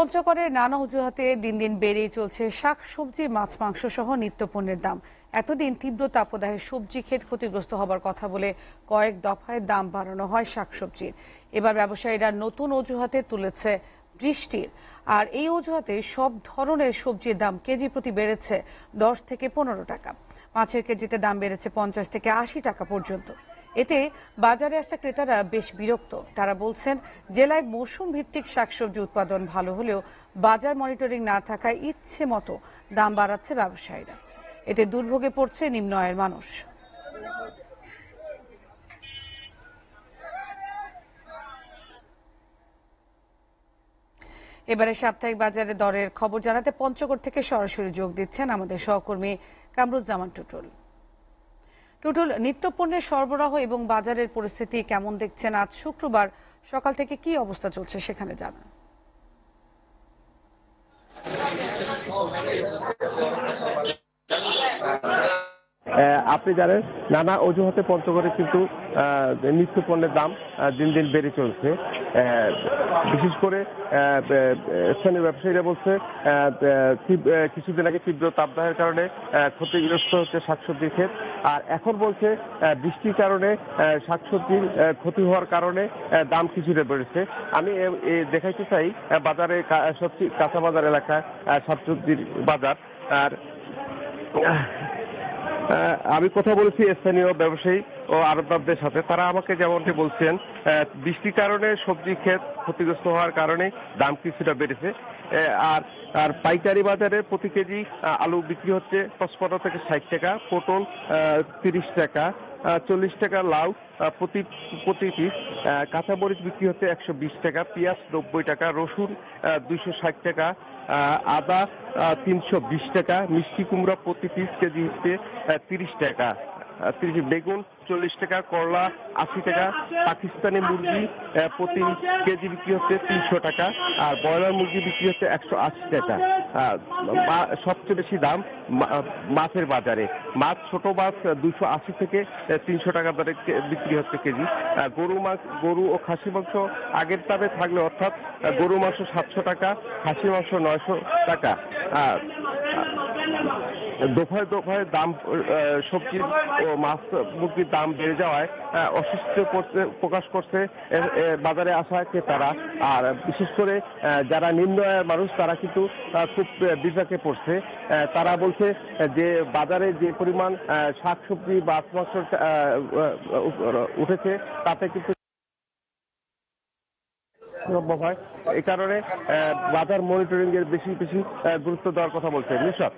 পঞ্চগড়ে নানা অজুহাতে দিন দিন বেড়েই চলছে শাকসবজি, মাছ, মাংস সহ নিত্যপণ্যের দাম। এতদিন তীব্র তাপদাহে সবজি ক্ষেত ক্ষতিগ্রস্ত হবার কথা বলে কয়েক দফায় দাম বাড়ানো হয় শাকসবজির। এবার ব্যবসায়ীরা নতুন অজুহাতে তুলেছে বৃষ্টির। আর এই অজুহাতে সব ধরনের সবজির দাম কেজি প্রতি বেড়েছে 10 থেকে 15 টাকা। মাছের কেজিতে দাম বেড়েছে 50 থেকে 80 টাকা পর্যন্ত। এতে বাজারে আসা ক্রেতারা বেশ বিরক্ত। তারা বলছেন, জেলায় মৌসুম ভিত্তিক শাকসবজি উৎপাদন ভালো হলেও বাজার মনিটরিং না থাকায় ইচ্ছে মতো দাম বাড়াচ্ছে ব্যবসায়ীরা। এতে দুর্ভোগে পড়ছে নিম্ন আয়ের মানুষ। এবারে সাপ্তাহিক বাজারে দরের খবর জানাতে পঞ্চগড় থেকে সরাসরি যোগ দিচ্ছেন আমাদের সহকর্মী কামরুজ্জামান টুটুল। টুটুল, নিত্যপণ্যের সরবরাহ এবং বাজারের পরিস্থিতি কেমন দেখছেন? আজ শুক্রবার সকাল থেকে কি অবস্থা চলছে সেখানে জানান। আপনি জানেন, নানা অজুহাতে পঞ্চগড়ে কিন্তু নিত্য পণ্যের দাম দিন দিন বেড়ে চলছে। বিশেষ করে স্থানীয় ব্যবসায়ীরা বলছে কিছুদিন আগে তীব্র তাপদাহের কারণে ক্ষতিগ্রস্ত হচ্ছে শাকসবজির ক্ষেত। আর এখন বলছে বৃষ্টির কারণে শাকসবজির ক্ষতি হওয়ার কারণে দাম কিছুটা বেড়েছে। আমি দেখাইতে চাই বাজারে সবজি কাঁচা বাজার এলাকায় শাকসবজির বাজার। আর আমি কথা বলেছি স্থানীয় ব্যবসায়ী ও আড়তদারদের সাথে। তারা আমাকে যেমনটি বলছেন, বৃষ্টির কারণে সবজি ক্ষেত ক্ষতিগ্রস্ত হওয়ার কারণে দাম কিছুটা বেড়েছে। আর পাইকারি বাজারে প্রতি কেজি আলু বিক্রি হচ্ছে 55 থেকে 60 টাকা, পটল 30 টাকা, 40 টাকা লাউ প্রতি পিস, কাঁচামরিচ বিক্রি হচ্ছে 120 টাকা, পেঁয়াজ 90 টাকা, রসুন 260 টাকা, আদা 320 টাকা, মিষ্টি কুমড়া প্রতি পিস কেজি হচ্ছে 30 টাকা, বেগুন 40 টাকা, করলা 80 টাকা, পাকিস্তানি মুরগি প্রতি কেজি বিক্রি হচ্ছে 300 টাকা, আর ব্রয়লার মুরগি বিক্রি হচ্ছে 180 টাকা। সবচেয়ে বেশি দাম মাছের বাজারে। মাছ, ছোট মাছ 280 থেকে 300 টাকা দরে বিক্রি হচ্ছে কেজি। গরু ও খাসি মাংস আগের দামে থাকলে, অর্থাৎ গরু মাংস 700 টাকা, খাসি মাংস 900 টাকা। দফায় দফায় দাম সবজির ও মাছ মুরগির দাম বেড়ে যাওয়ায় অস্বস্তি প্রকাশ করছে বাজারে আসা ক্রেতারা। আর বিশেষ করে যারা নিম্ন আয়ের মানুষ, তারা কিন্তু খুব বিপাকে পড়ছে। তারা বলছে যে বাজারে যে পরিমাণ শাকসবজি বা মাছ উঠেছে, তাতে কিন্তু সম্ভব হয়। এই কারণে বাজার মনিটরিং এর বেশি গুরুত্ব দেওয়ার কথা বলছে নিশাত।